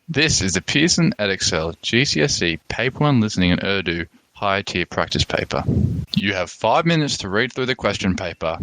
This is the Pearson Edexcel GCSE Paper 1 Listening in Urdu Higher Tier Practice Paper. You have 5 minutes to read through the question paper.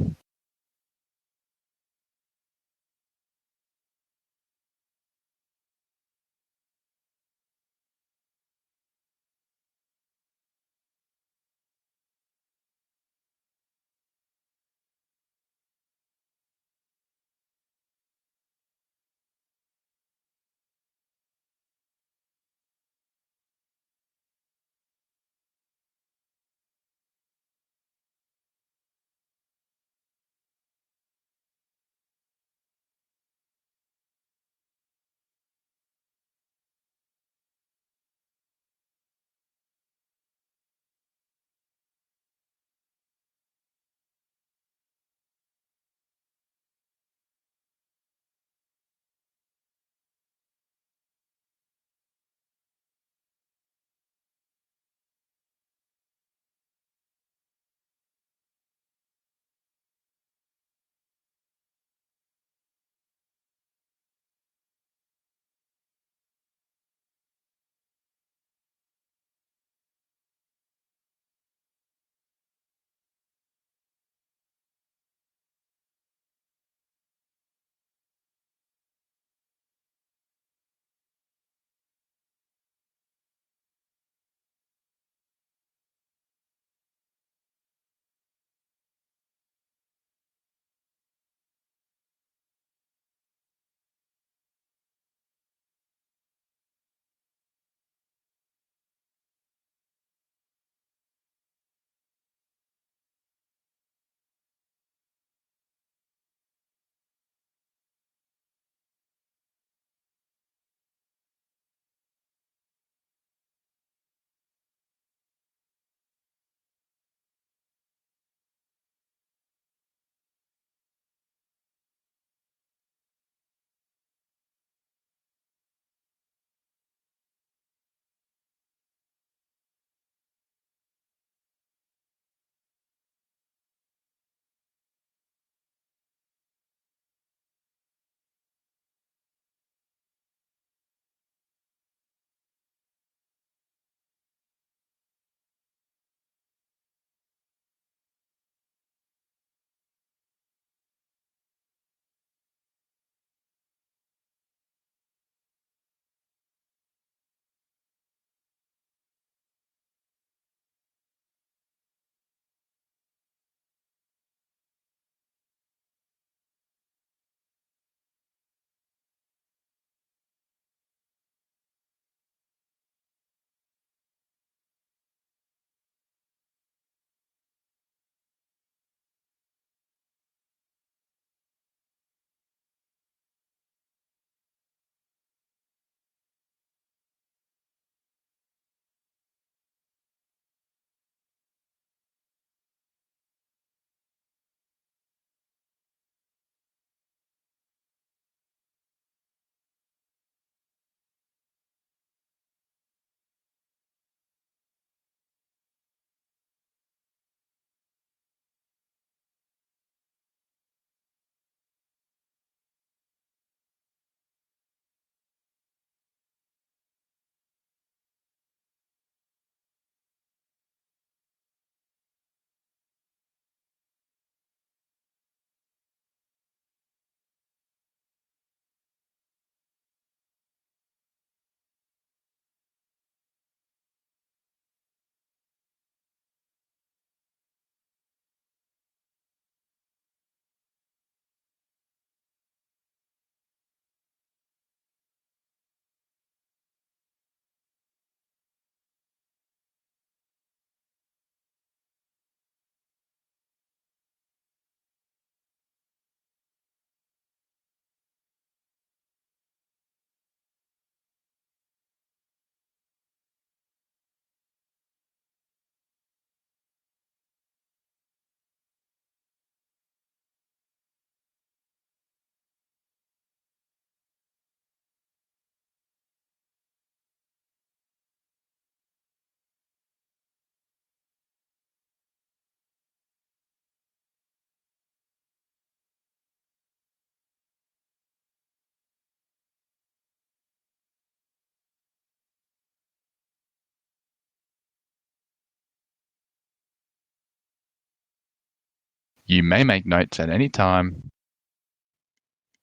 You may make notes at any time.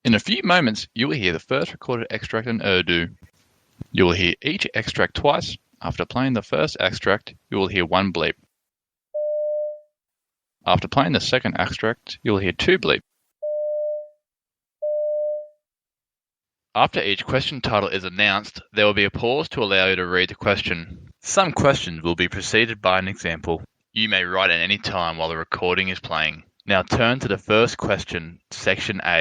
In a few moments, you will hear the first recorded extract in Urdu. You will hear each extract twice. After playing the first extract, you will hear one bleep. After playing the second extract, you will hear two bleep. After each question title is announced, there will be a pause to allow you to read the question. Some questions will be preceded by an example. You may write at any time while the recording is playing. Now turn to the first question, section A.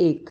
1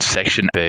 Section B.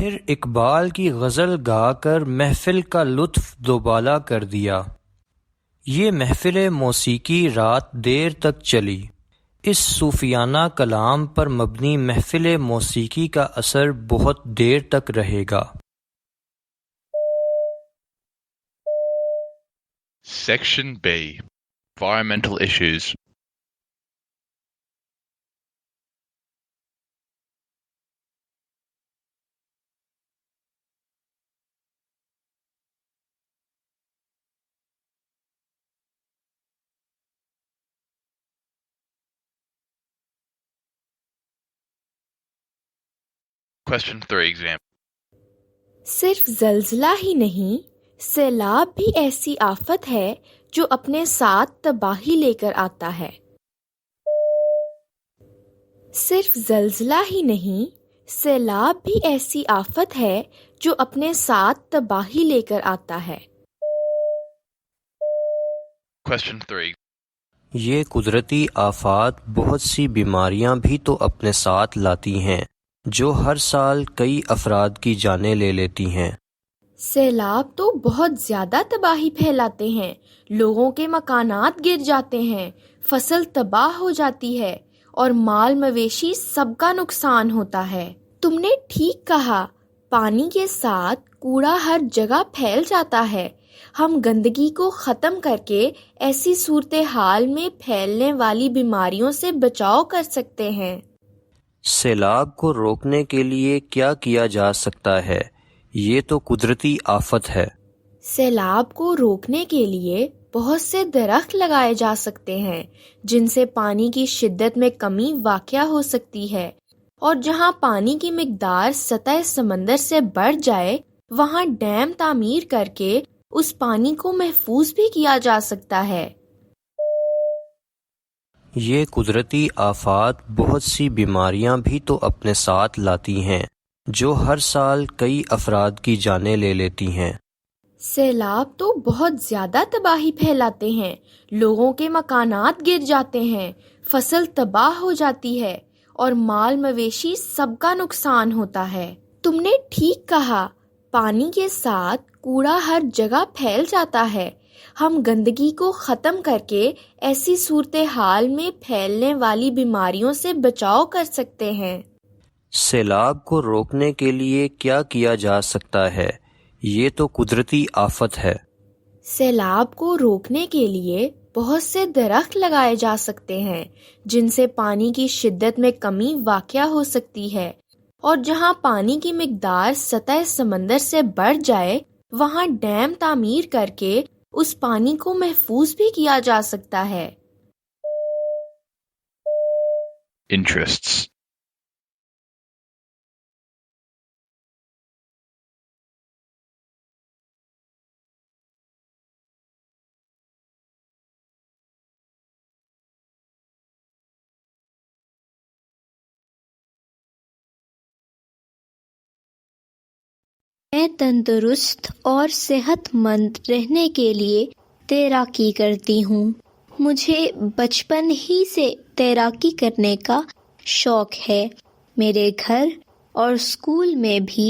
پھر اقبال کی غزل گا کر محفل کا لطف دوبالا کر دیا۔ یہ محفل موسیقی رات دیر تک چلی۔ اس صوفیانہ کلام پر مبنی محفل موسیقی کا اثر بہت دیر تک رہے گا۔ Section B. Environmental issues. Question 3 example. صرف زلزلہ ہی نہیں، سیلاب بھی ایسی آفت ہے جو اپنے ساتھ تباہی لے کر آتا ہے۔ صرف زلزلہ ہی نہیں، سیلاب بھی ایسی آفت ہے جو اپنے ساتھ تباہی لے کر آتا ہے۔ Question 3. یہ قدرتی آفات بہت سی بیماریاں بھی تو اپنے ساتھ لاتی ہیں جو ہر سال کئی افراد کی جانیں لے لیتی ہیں۔ سیلاب تو بہت زیادہ تباہی پھیلاتے ہیں، لوگوں کے مکانات گر جاتے ہیں، فصل تباہ ہو جاتی ہے اور مال مویشی سب کا نقصان ہوتا ہے۔ تم نے ٹھیک کہا، پانی کے ساتھ کوڑا ہر جگہ پھیل جاتا ہے۔ ہم گندگی کو ختم کر کے ایسی صورتحال میں پھیلنے والی بیماریوں سے بچاؤ کر سکتے ہیں۔ سیلاب کو روکنے کے لیے کیا کیا جا سکتا ہے؟ یہ تو قدرتی آفت ہے۔ سیلاب کو روکنے کے لیے بہت سے درخت لگائے جا سکتے ہیں جن سے پانی کی شدت میں کمی واقع ہو سکتی ہے، اور جہاں پانی کی مقدار سطح سمندر سے بڑھ جائے وہاں ڈیم تعمیر کر کے اس پانی کو محفوظ بھی کیا جا سکتا ہے۔ یہ قدرتی آفات بہت سی بیماریاں بھی تو اپنے ساتھ لاتی ہیں جو ہر سال کئی افراد کی جانیں لے لیتی ہیں۔ سیلاب تو بہت زیادہ تباہی پھیلاتے ہیں، لوگوں کے مکانات گر جاتے ہیں، فصل تباہ ہو جاتی ہے اور مال مویشی سب کا نقصان ہوتا ہے۔ تم نے ٹھیک کہا، پانی کے ساتھ کوڑا ہر جگہ پھیل جاتا ہے۔ ہم گندگی کو ختم کر کے ایسی صورتحال میں پھیلنے والی بیماریوں سے بچاؤ کر سکتے ہیں۔ سیلاب کو روکنے کے لیے کیا کیا جا سکتا ہے؟ یہ تو قدرتی آفت ہے۔ سیلاب کو روکنے کے لیے بہت سے درخت لگائے جا سکتے ہیں جن سے پانی کی شدت میں کمی واقع ہو سکتی ہے، اور جہاں پانی کی مقدار سطح سمندر سے بڑھ جائے وہاں ڈیم تعمیر کر کے اس پانی کو محفوظ بھی کیا جا سکتا ہے۔ Interests. میں تندرست اور صحت مند رہنے کے لیے تیراکی کرتی ہوں۔ مجھے بچپن ہی سے تیراکی کرنے کا شوق ہے۔ میرے گھر اور اسکول میں بھی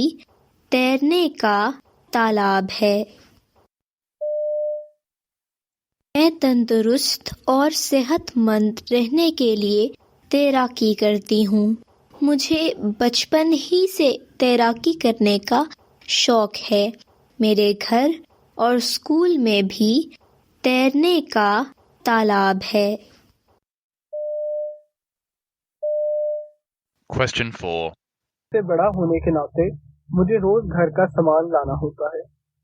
تیرنے کا تالاب ہے۔ میں تندرست اور صحت مند رہنے کے لیے تیراکی کرتی ہوں۔ مجھے بچپن ہی سے تیراکی کرنے کا شوق ہے۔ میرے گھر اور اسکول میں بھی تیرنے کا تالاب ہے۔ Question 4. سے بڑا ہونے کے ناطے مجھے روز گھر کا سامان لانا ہوتا ہے،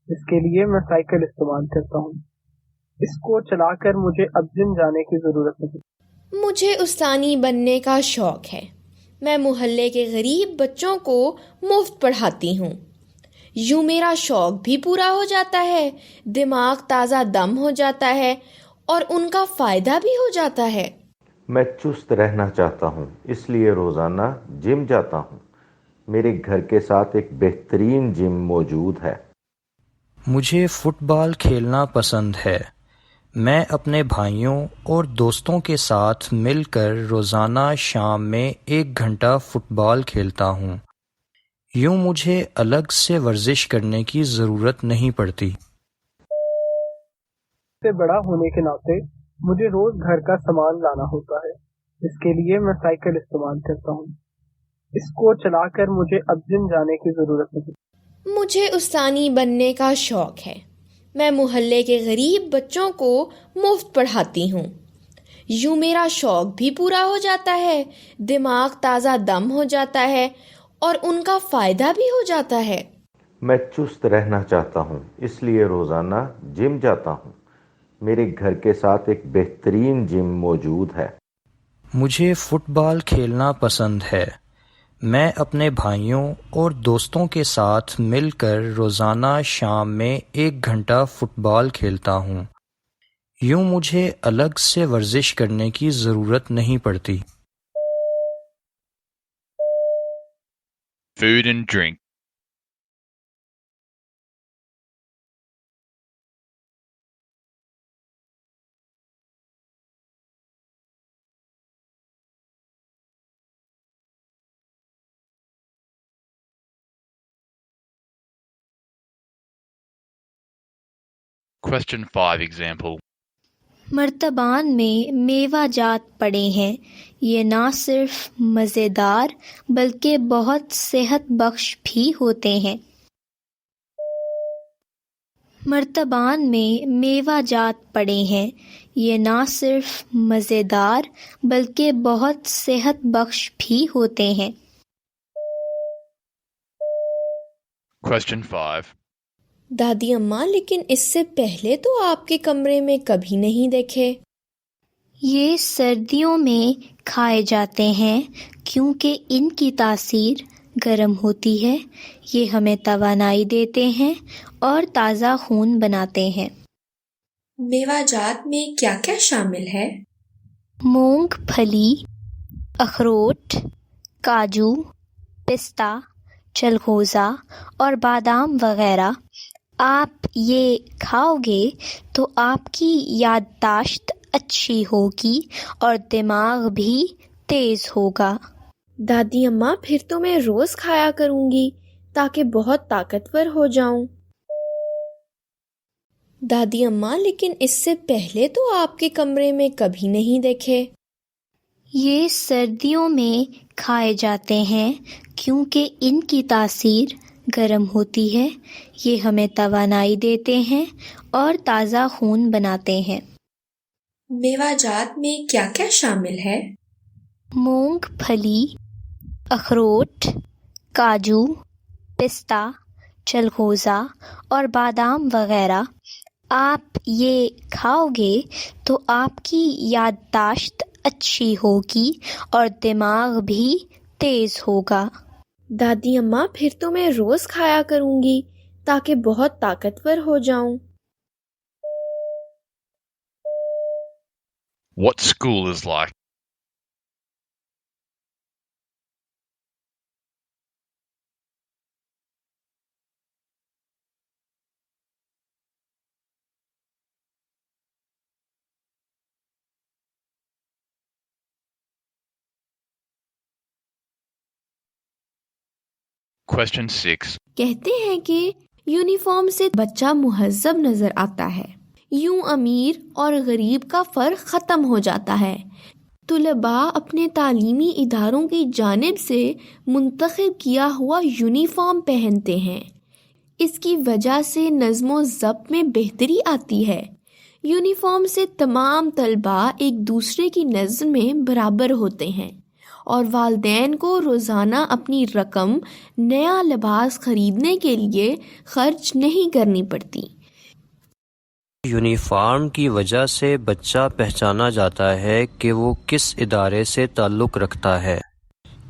اس کے لیے میں سائیکل استعمال کرتا ہوں۔ اس کو چلا کر مجھے اب جم جانے کی ضرورت نہیں۔ مجھے استانی بننے کا شوق ہے۔ میں محلے کے غریب بچوں کو مفت پڑھاتی ہوں۔ یوں میرا شوق بھی پورا ہو جاتا ہے، دماغ تازہ دم ہو جاتا ہے اور ان کا فائدہ بھی ہو جاتا ہے۔ میں چست رہنا چاہتا ہوں، اس لیے روزانہ جم جاتا ہوں۔ میرے گھر کے ساتھ ایک بہترین جم موجود ہے۔ مجھے فٹ بال کھیلنا پسند ہے۔ میں اپنے بھائیوں اور دوستوں کے ساتھ مل کر روزانہ شام میں 1 گھنٹہ فٹ بال کھیلتا ہوں۔ یوں مجھے الگ سے ورزش کرنے کی ضرورت نہیں پڑتی۔ سے بڑا ہونے کے ناطے مجھے روز گھر کا سامان لانا ہوتا ہے، اس کے لیے میں سائیکل استعمال کرتا ہوں۔ اس کو چلا کر مجھے اب جم جانے کی ضرورت نہیں۔ مجھے استانی بننے کا شوق ہے۔ میں محلے کے غریب بچوں کو مفت پڑھاتی ہوں۔ یوں میرا شوق بھی پورا ہو جاتا ہے، دماغ تازہ دم ہو جاتا ہے اور ان کا فائدہ بھی ہو جاتا ہے۔ میں چست رہنا چاہتا ہوں، اس لیے روزانہ جم جاتا ہوں۔ میرے گھر کے ساتھ ایک بہترین جم موجود ہے۔ مجھے فٹ بال کھیلنا پسند ہے۔ میں اپنے بھائیوں اور دوستوں کے ساتھ مل کر روزانہ شام میں 1 گھنٹہ فٹ بال کھیلتا ہوں۔ یوں مجھے الگ سے ورزش کرنے کی ضرورت نہیں پڑتی۔ Food and drink. Question 5 example. مرتبان میں میوہ جات پڑے ہیں، یہ نہ صرف مزیدار بلکہ بہت صحت بخش بھی ہوتے ہیں۔ مرتبان میں میوہ جات پڑے ہیں، یہ نہ صرف مزیدار بلکہ بہت صحت بخش بھی ہوتے ہیں۔ Question 5. دادی اماں، لیکن اس سے پہلے تو آپ کے کمرے میں کبھی نہیں دیکھے۔ یہ سردیوں میں کھائے جاتے ہیں کیونکہ ان کی تاثیر گرم ہوتی ہے، یہ ہمیں توانائی دیتے ہیں اور تازہ خون بناتے ہیں۔ میوہ جات میں کیا کیا شامل ہے؟ مونگ پھلی، اخروٹ، کاجو، پستہ، چلغوزہ اور بادام وغیرہ۔ آپ یہ کھاؤ گے تو آپ کی یادداشت اچھی ہوگی اور دماغ بھی تیز ہوگا۔ دادی اماں، پھر تو میں روز کھایا کروں گی تاکہ بہت طاقتور ہو جاؤں۔ دادی اماں، لیکن اس سے پہلے تو آپ کے کمرے میں کبھی نہیں دیکھے۔ یہ سردیوں میں کھائے جاتے ہیں کیونکہ ان کی تاثیر گرم ہوتی ہے، یہ ہمیں توانائی دیتے ہیں اور تازہ خون بناتے ہیں۔ میوہ جات میں کیا کیا شامل ہے؟ مونگ پھلی، اخروٹ، کاجو، پستہ، چلغوزہ اور بادام وغیرہ۔ آپ یہ کھاؤ گے تو آپ کی یادداشت اچھی ہوگی اور دماغ بھی تیز ہوگا۔ دادی اماں، پھر تو میں روز کھایا کروں گی تاکہ بہت طاقتور ہو جاؤں۔ What school is like? Question 6. کہتے ہیں کہ یونیفارم سے بچہ مہذب نظر آتا ہے۔ یوں امیر اور غریب کا فرق ختم ہو جاتا ہے۔ طلباء اپنے تعلیمی اداروں کی جانب سے منتخب کیا ہوا یونیفارم پہنتے ہیں۔ اس کی وجہ سے نظم و ضبط میں بہتری آتی ہے۔ یونیفارم سے تمام طلباء ایک دوسرے کی نظر میں برابر ہوتے ہیں اور والدین کو روزانہ اپنی رقم نیا لباس خریدنے کے لیے خرچ نہیں کرنی پڑتی۔ یونیفارم کی وجہ سے بچہ پہچانا جاتا ہے کہ وہ کس ادارے سے تعلق رکھتا ہے۔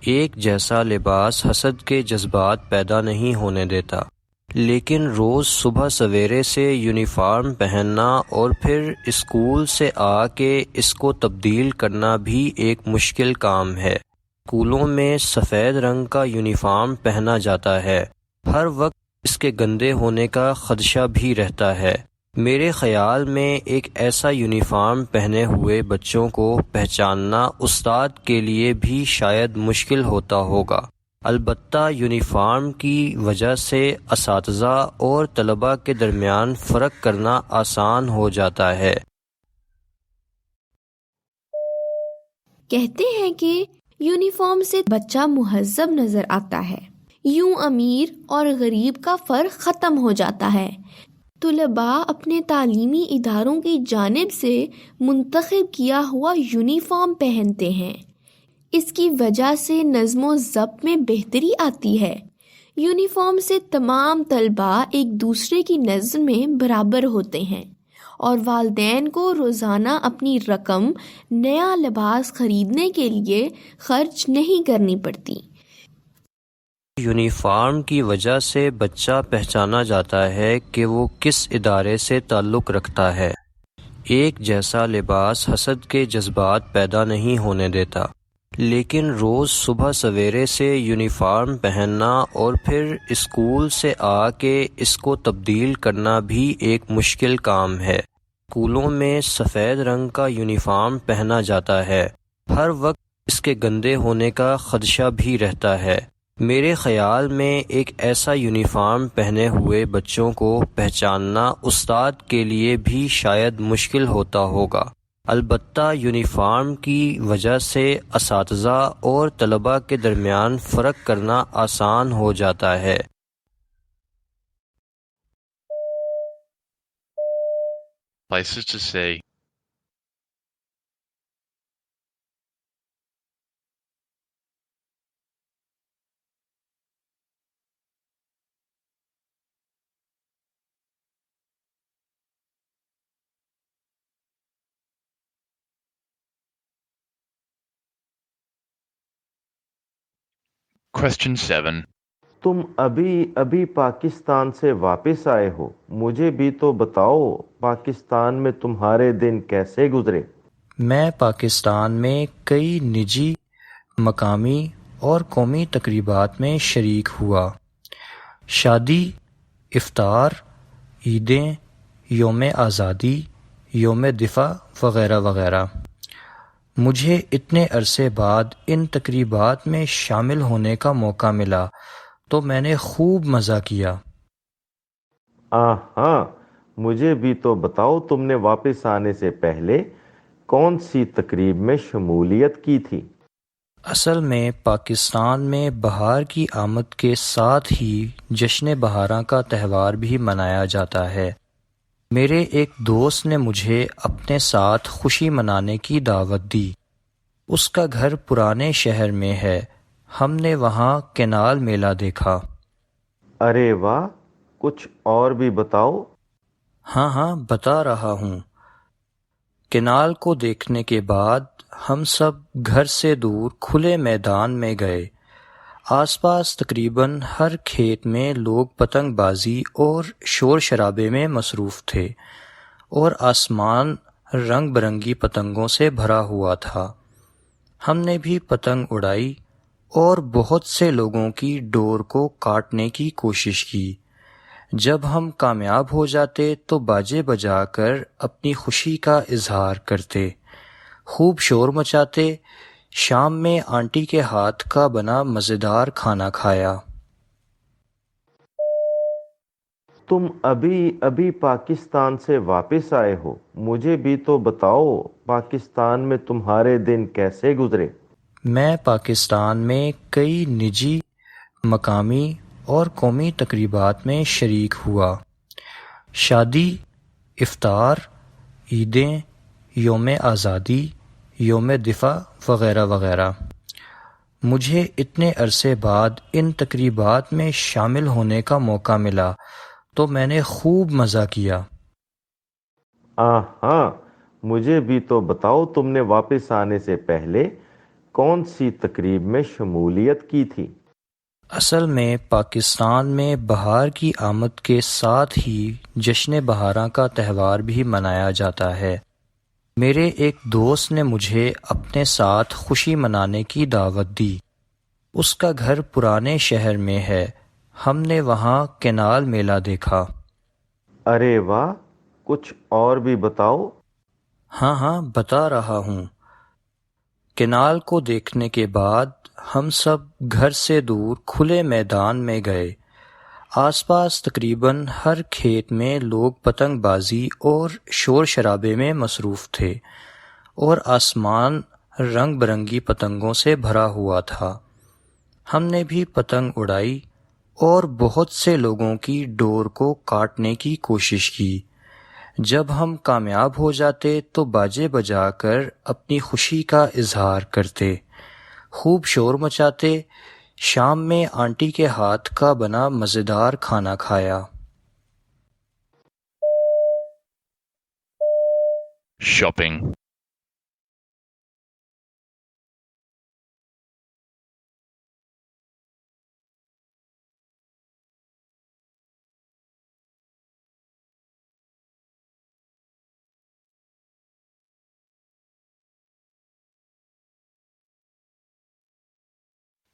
ایک جیسا لباس حسد کے جذبات پیدا نہیں ہونے دیتا، لیکن روز صبح سویرے سے یونیفارم پہننا اور پھر اسکول سے آ کے اس کو تبدیل کرنا بھی ایک مشکل کام ہے۔ اسکولوں میں سفید رنگ کا یونیفارم پہنا جاتا ہے، ہر وقت اس کے گندے ہونے کا خدشہ بھی رہتا ہے۔ میرے خیال میں ایک ایسا یونیفارم پہنے ہوئے بچوں کو پہچاننا استاد کے لیے بھی شاید مشکل ہوتا ہوگا۔ البتہ یونیفارم کی وجہ سے اساتذہ اور طلباء کے درمیان فرق کرنا آسان ہو جاتا ہے۔ کہتے ہیں کہ یونیفارم سے بچہ مہذب نظر آتا ہے، یوں امیر اور غریب کا فرق ختم ہو جاتا ہے۔ طلباء اپنے تعلیمی اداروں کی جانب سے منتخب کیا ہوا یونیفارم پہنتے ہیں۔ اس کی وجہ سے نظم و ضبط میں بہتری آتی ہے۔ یونیفارم سے تمام طلباء ایک دوسرے کی نظر میں برابر ہوتے ہیں اور والدین کو روزانہ اپنی رقم نیا لباس خریدنے کے لیے خرچ نہیں کرنی پڑتی۔ یونیفارم کی وجہ سے بچہ پہچانا جاتا ہے کہ وہ کس ادارے سے تعلق رکھتا ہے۔ ایک جیسا لباس حسد کے جذبات پیدا نہیں ہونے دیتا، لیکن روز صبح سویرے سے یونیفارم پہننا اور پھر اسکول سے آ کے اس کو تبدیل کرنا بھی ایک مشکل کام ہے۔ اسکولوں میں سفید رنگ کا یونیفارم پہنا جاتا ہے، ہر وقت اس کے گندے ہونے کا خدشہ بھی رہتا ہے۔ میرے خیال میں ایک ایسا یونیفارم پہنے ہوئے بچوں کو پہچاننا استاد کے لیے بھی شاید مشکل ہوتا ہوگا۔ البتہ یونیفارم کی وجہ سے اساتذہ اور طلباء کے درمیان فرق کرنا آسان ہو جاتا ہے۔ Places to see. Question 7. تم ابھی پاکستان سے واپس آئے ہو، مجھے بھی تو بتاؤ پاکستان میں تمہارے دن کیسے گزرے؟ میں پاکستان میں کئی نجی، مقامی اور قومی تقریبات میں شریک ہوا۔ شادی، افطار، عیدیں، یوم آزادی، یوم دفاع وغیرہ وغیرہ۔ مجھے اتنے عرصے بعد ان تقریبات میں شامل ہونے کا موقع ملا تو میں نے خوب مزہ کیا۔ ہاں، مجھے بھی تو بتاؤ تم نے واپس آنے سے پہلے کون سی تقریب میں شمولیت کی تھی؟ اصل میں پاکستان میں بہار کی آمد کے ساتھ ہی جشن بہاراں کا تہوار بھی منایا جاتا ہے۔ میرے ایک دوست نے مجھے اپنے ساتھ خوشی منانے کی دعوت دی۔ اس کا گھر پرانے شہر میں ہے۔ ہم نے وہاں کینال میلہ دیکھا۔ ارے واہ، کچھ اور بھی بتاؤ۔ ہاں بتا رہا ہوں۔ کینال کو دیکھنے کے بعد ہم سب گھر سے دور کھلے میدان میں گئے۔ آس پاس تقریباً ہر کھیت میں لوگ پتنگ بازی اور شور شرابے میں مصروف تھے، اور آسمان رنگ برنگی پتنگوں سے بھرا ہوا تھا۔ ہم نے بھی پتنگ اڑائی اور بہت سے لوگوں کی ڈور کو کاٹنے کی کوشش کی۔ جب ہم کامیاب ہو جاتے تو باجے بجا کر اپنی خوشی کا اظہار کرتے، خوب شور مچاتے۔ شام میں آنٹی کے ہاتھ کا بنا مزیدار کھانا کھایا۔ تم ابھی پاکستان سے واپس آئے ہو، مجھے بھی تو بتاؤ پاکستان میں تمہارے دن کیسے گزرے؟ میں پاکستان میں کئی نجی، مقامی اور قومی تقریبات میں شریک ہوا۔ شادی، افطار، عیدیں، یوم آزادی، یوم دفاع وغیرہ وغیرہ۔ مجھے اتنے عرصے بعد ان تقریبات میں شامل ہونے کا موقع ملا تو میں نے خوب مزہ کیا۔ ہاں، مجھے بھی تو بتاؤ تم نے واپس آنے سے پہلے کون سی تقریب میں شمولیت کی تھی؟ اصل میں پاکستان میں بہار کی آمد کے ساتھ ہی جشن بہاراں کا تہوار بھی منایا جاتا ہے۔ میرے ایک دوست نے مجھے اپنے ساتھ خوشی منانے کی دعوت دی۔ اس کا گھر پرانے شہر میں ہے۔ ہم نے وہاں کینال میلہ دیکھا۔ ارے واہ، کچھ اور بھی بتاؤ۔ ہاں بتا رہا ہوں۔ کینال کو دیکھنے کے بعد ہم سب گھر سے دور کھلے میدان میں گئے۔ آس پاس تقریباً ہر کھیت میں لوگ پتنگ بازی اور شور شرابے میں مصروف تھے، اور آسمان رنگ برنگی پتنگوں سے بھرا ہوا تھا۔ ہم نے بھی پتنگ اڑائی اور بہت سے لوگوں کی ڈور کو کاٹنے کی کوشش کی۔ جب ہم کامیاب ہو جاتے تو باجے بجا کر اپنی خوشی کا اظہار کرتے، خوب شور مچاتے۔ شام میں آنٹی کے ہاتھ کا بنا مزیدار کھانا کھایا۔ Shopping.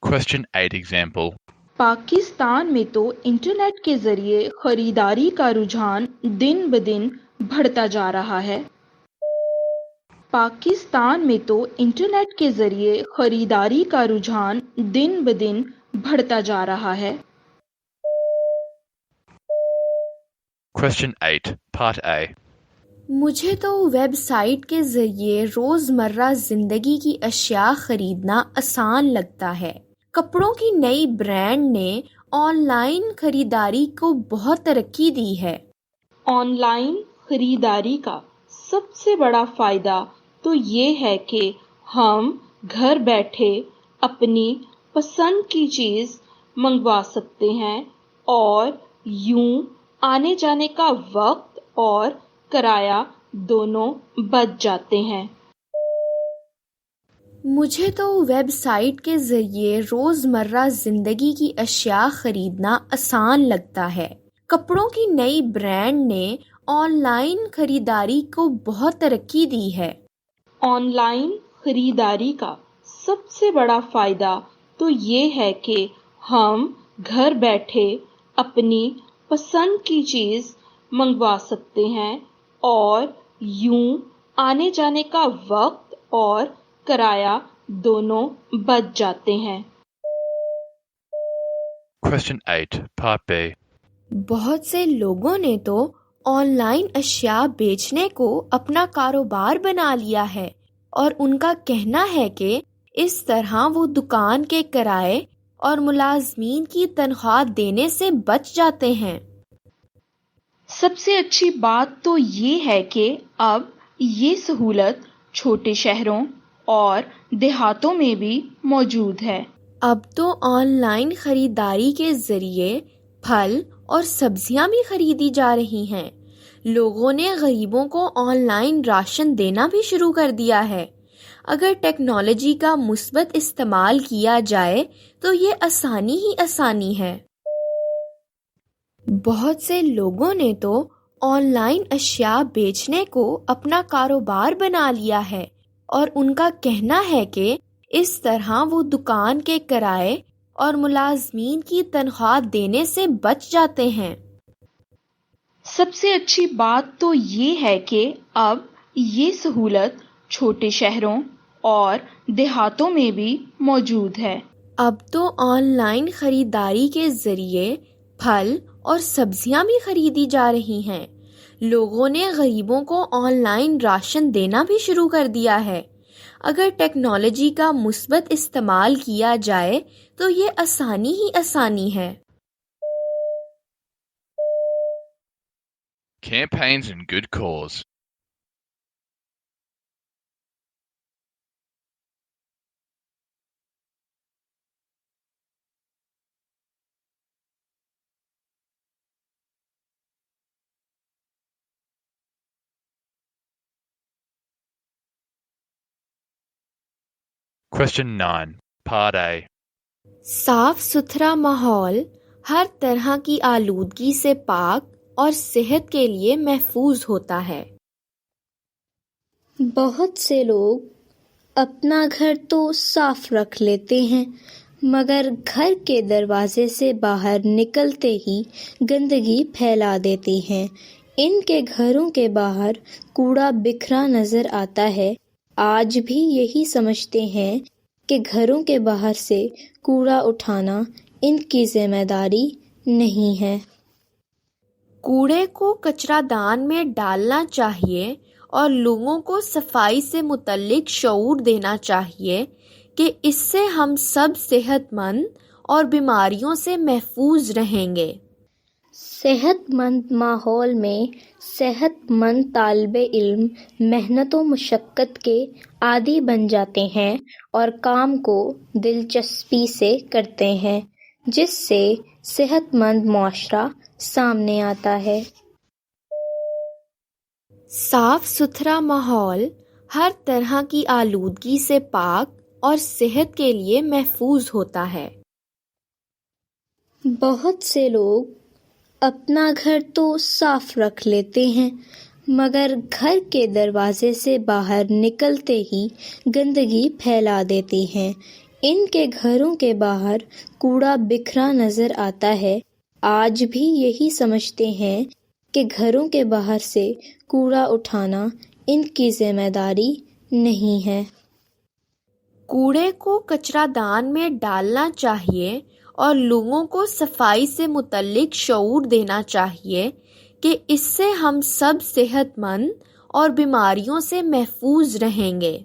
Question 8 example. پاکستان میں تو انٹرنیٹ کے ذریعے خریداری کا رجحان دن بدن بڑھتا جا رہا ہے۔ پاکستان میں تو انٹرنیٹ کے ذریعے خریداری کا رجحان دن بدن بڑھتا جا رہا ہے۔ Question 8 Part A. مجھے تو ویب سائٹ کے ذریعے روزمرہ زندگی کی اشیاء خریدنا آسان لگتا ہے۔ کپڑوں کی نئی برانڈ نے آن لائن خریداری کو بہت ترقی دی ہے۔ آن لائن خریداری کا سب سے بڑا فائدہ تو یہ ہے کہ ہم گھر بیٹھے اپنی پسند کی چیز منگوا سکتے ہیں اور یوں آنے جانے کا وقت اور کرایہ دونوں بچ جاتے ہیں۔ مجھے تو ویب سائٹ کے ذریعے روزمرہ زندگی کی اشیاء خریدنا آسان لگتا ہے۔ کپڑوں کی نئی برانڈ نے آن لائن خریداری کو بہت ترقی دی ہے۔ آن لائن خریداری کا سب سے بڑا فائدہ تو یہ ہے کہ ہم گھر بیٹھے اپنی پسند کی چیز منگوا سکتے ہیں اور یوں آنے جانے کا وقت اور کرایہ دونوں بچ جاتے ہیں۔ Question 8 Part B. بہت سے لوگوں نے تو آن لائن اشیاء بیچنے کو اپنا کاروبار بنا لیا ہے، اور ان کا کہنا ہے کہ اس طرح وہ دکان کے کرائے اور ملازمین کی تنخواہ دینے سے بچ جاتے ہیں۔ سب سے اچھی بات تو یہ ہے کہ اب یہ سہولت چھوٹے شہروں اور دیہاتوں میں بھی موجود ہے۔ اب تو آن لائن خریداری کے ذریعے پھل اور سبزیاں بھی خریدی جا رہی ہیں۔ لوگوں نے غریبوں کو آن لائن راشن دینا بھی شروع کر دیا ہے۔ اگر ٹیکنالوجی کا مثبت استعمال کیا جائے تو یہ آسانی ہی آسانی ہے۔ بہت سے لوگوں نے تو آن لائن اشیاء بیچنے کو اپنا کاروبار بنا لیا ہے، اور ان کا کہنا ہے کہ اس طرح وہ دکان کے کرائے اور ملازمین کی تنخواہ دینے سے بچ جاتے ہیں۔ سب سے اچھی بات تو یہ ہے کہ اب یہ سہولت چھوٹے شہروں اور دیہاتوں میں بھی موجود ہے۔ اب تو آن لائن خریداری کے ذریعے پھل اور سبزیاں بھی خریدی جا رہی ہیں۔ لوگوں نے غریبوں کو آن لائن راشن دینا بھی شروع کر دیا ہے۔ اگر ٹیکنالوجی کا مثبت استعمال کیا جائے تو یہ آسانی ہی آسانی ہے۔ Campaigns and good cause. Question 9 Part A. صاف ستھرا ماحول ہر طرح کی آلودگی سے پاک اور صحت کے لیے محفوظ ہوتا ہے۔ بہت سے لوگ اپنا گھر تو صاف رکھ لیتے ہیں، مگر گھر کے دروازے سے باہر نکلتے ہی گندگی پھیلا دیتے ہیں۔ ان کے گھروں کے باہر کوڑا بکھرا نظر آتا ہے۔ آج بھی یہی سمجھتے ہیں کہ گھروں کے باہر سے کوڑا اٹھانا ان کی ذمہ داری نہیں ہے۔ کوڑے کو کچرا دان میں ڈالنا چاہیے اور لوگوں کو صفائی سے متعلق شعور دینا چاہیے کہ اس سے ہم سب صحت مند اور بیماریوں سے محفوظ رہیں گے۔ صحت مند ماحول میں صحت مند طالب علم محنت و مشقت کے عادی بن جاتے ہیں اور کام کو دلچسپی سے کرتے ہیں، جس سے صحت مند معاشرہ سامنے آتا ہے۔ صاف ستھرا ماحول ہر طرح کی آلودگی سے پاک اور صحت کے لیے محفوظ ہوتا ہے۔ بہت سے لوگ اپنا گھر تو صاف رکھ لیتے ہیں، مگر گھر کے دروازے سے باہر نکلتے ہی گندگی پھیلا دیتے ہیں۔ ان کے گھروں کے باہر کوڑا بکھرا نظر آتا ہے۔ آج بھی یہی سمجھتے ہیں کہ گھروں کے باہر سے کوڑا اٹھانا ان کی ذمہ داری نہیں ہے۔ کوڑے کو کچرا دان میں ڈالنا چاہیے اور لوگوں کو صفائی سے متعلق شعور دینا چاہیے کہ اس سے ہم سب صحت مند اور بیماریوں سے محفوظ رہیں گے۔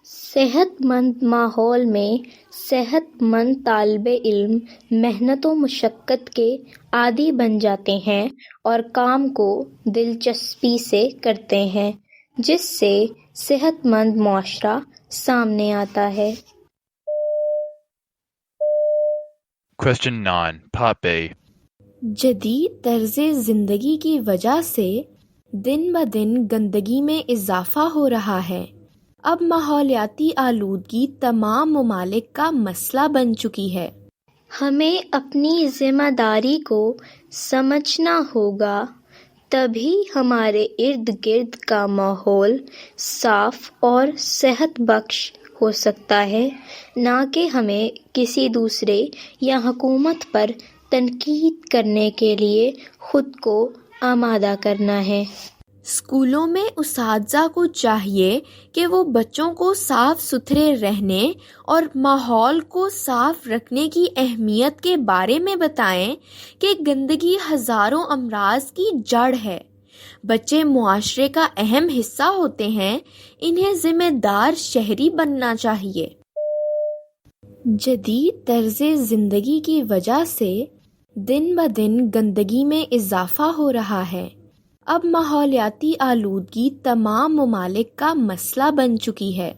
صحت مند ماحول میں صحت مند طالب علم محنت و مشقت کے عادی بن جاتے ہیں اور کام کو دلچسپی سے کرتے ہیں، جس سے صحت مند معاشرہ سامنے آتا ہے۔ Question 9, Part B. جدید طرز زندگی کی وجہ سے دن بدن گندگی میں اضافہ ہو رہا ہے۔ اب ماحولیاتی آلودگی تمام ممالک کا مسئلہ بن چکی ہے۔ ہمیں اپنی ذمہ داری کو سمجھنا ہوگا، تبھی ہمارے ارد گرد کا ماحول صاف اور صحت بخش ہو سکتا ہے، نہ کہ ہمیں کسی دوسرے یا حکومت پر تنقید کرنے کے لیے خود کو آمادہ کرنا ہے۔ اسکولوں میں اساتذہ کو چاہیے کہ وہ بچوں کو صاف ستھرے رہنے اور ماحول کو صاف رکھنے کی اہمیت کے بارے میں بتائیں کہ گندگی ہزاروں امراض کی جڑ ہے۔ بچے معاشرے کا اہم حصہ ہوتے ہیں، انہیں ذمہ دار شہری بننا چاہیے۔ جدید طرز زندگی کی وجہ سے دن بدن گندگی میں اضافہ ہو رہا ہے۔ اب ماحولیاتی آلودگی تمام ممالک کا مسئلہ بن چکی ہے۔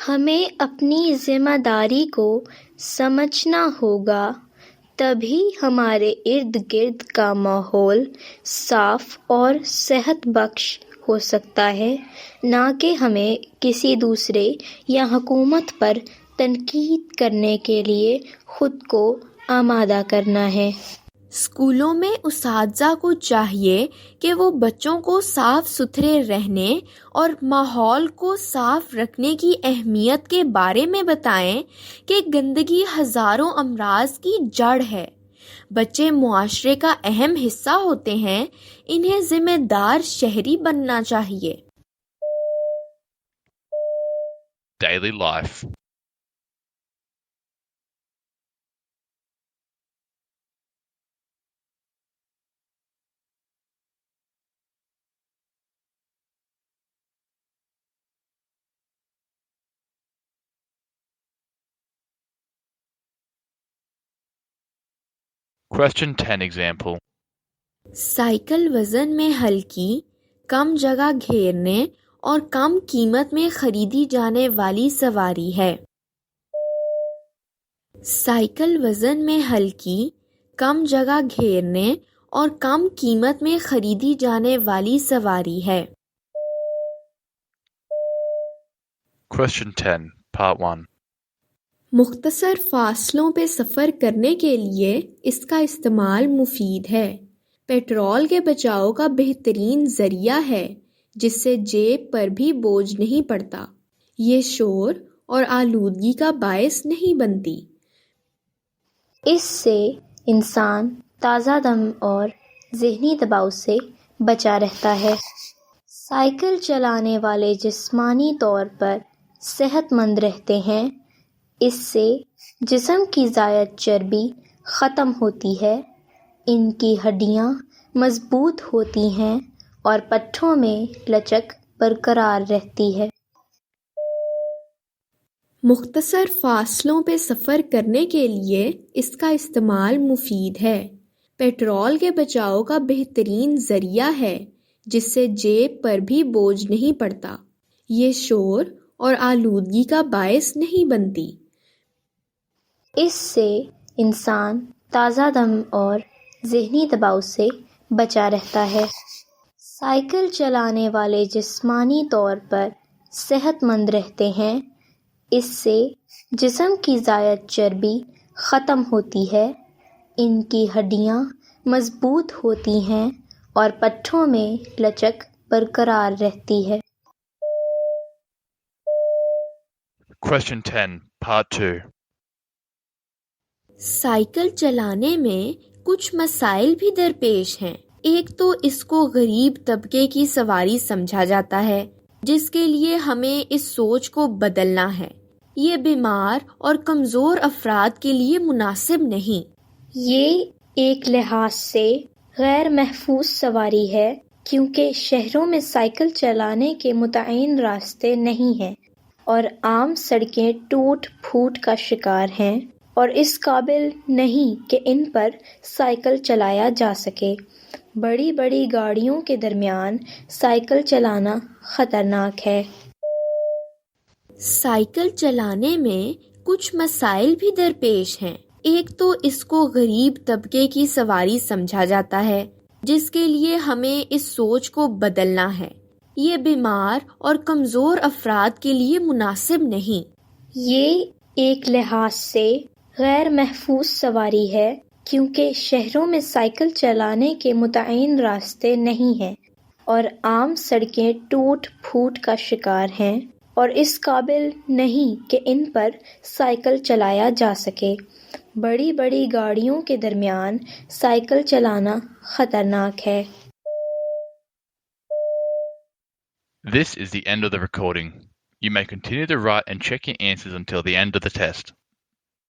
ہمیں اپنی ذمہ داری کو سمجھنا ہوگا، تبھی ہمارے ارد گرد کا ماحول صاف اور صحت بخش ہو سکتا ہے، نہ کہ ہمیں کسی دوسرے یا حکومت پر تنقید کرنے کے لیے خود کو آمادہ کرنا ہے۔ اسکولوں میں اساتذہ کو چاہیے کہ وہ بچوں کو صاف ستھرے رہنے اور ماحول کو صاف رکھنے کی اہمیت کے بارے میں بتائیں کہ گندگی ہزاروں امراض کی جڑ ہے۔ بچے معاشرے کا اہم حصہ ہوتے ہیں، انہیں ذمہ دار شہری بننا چاہیے۔ Daily life. Question 10 example. Cycle وزن میں ہلکی، کم جگہ گھیرنے اور کم قیمت میں خریدی جانے والی سواری ہے۔ سائیکل وزن میں ہلکی، کم جگہ گھیرنے اور کم قیمت میں خریدی جانے والی سواری ہے۔ Question 10, Part 1. مختصر فاصلوں پہ سفر کرنے کے لیے اس کا استعمال مفید ہے۔ پیٹرول کے بچاؤ کا بہترین ذریعہ ہے، جس سے جیب پر بھی بوجھ نہیں پڑتا۔ یہ شور اور آلودگی کا باعث نہیں بنتی۔ اس سے انسان تازہ دم اور ذہنی دباؤ سے بچا رہتا ہے۔ سائیکل چلانے والے جسمانی طور پر صحت مند رہتے ہیں، اس سے جسم کی زائد چربی ختم ہوتی ہے، ان کی ہڈیاں مضبوط ہوتی ہیں اور پٹھوں میں لچک برقرار رہتی ہے۔ مختصر فاصلوں پہ سفر کرنے کے لیے اس کا استعمال مفید ہے۔ پیٹرول کے بچاؤ کا بہترین ذریعہ ہے جس سے جیب پر بھی بوجھ نہیں پڑتا۔ یہ شور اور آلودگی کا باعث نہیں بنتی۔ اس سے انسان تازہ دم اور ذہنی دباؤ سے بچا رہتا ہے۔ سائیکل چلانے والے جسمانی طور پر صحت مند رہتے ہیں، اس سے جسم کی زائد چربی ختم ہوتی ہے، ان کی ہڈیاں مضبوط ہوتی ہیں اور پٹھوں میں لچک برقرار رہتی ہے۔ Question 10, Part 2. سائیکل چلانے میں کچھ مسائل بھی درپیش ہیں۔ ایک تو اس کو غریب طبقے کی سواری سمجھا جاتا ہے، جس کے لیے ہمیں اس سوچ کو بدلنا ہے۔ یہ بیمار اور کمزور افراد کے لیے مناسب نہیں۔ یہ ایک لحاظ سے غیر محفوظ سواری ہے کیونکہ شہروں میں سائیکل چلانے کے متعین راستے نہیں ہیں اور عام سڑکیں ٹوٹ پھوٹ کا شکار ہیں اور اس قابل نہیں کہ ان پر سائیکل چلایا جا سکے۔ بڑی بڑی گاڑیوں کے درمیان سائیکل چلانا خطرناک ہے۔ سائیکل چلانے میں کچھ مسائل بھی درپیش ہیں۔ ایک تو اس کو غریب طبقے کی سواری سمجھا جاتا ہے، جس کے لیے ہمیں اس سوچ کو بدلنا ہے۔ یہ بیمار اور کمزور افراد کے لیے مناسب نہیں۔ یہ ایک لحاظ سے غیر محفوظ سواری ہے کیونکہ شہروں میں سائیکل چلانے کے متعین راستے نہیں ہیں اور عام سڑکیں ٹوٹ پھوٹ کا شکار ہیں اور اس قابل نہیں کہ ان پر سائیکل چلایا جا سکے۔ بڑی بڑی گاڑیوں کے درمیان سائیکل چلانا خطرناک ہے۔ This is the end of the recording. You may continue to write and check your answers until the end of the test.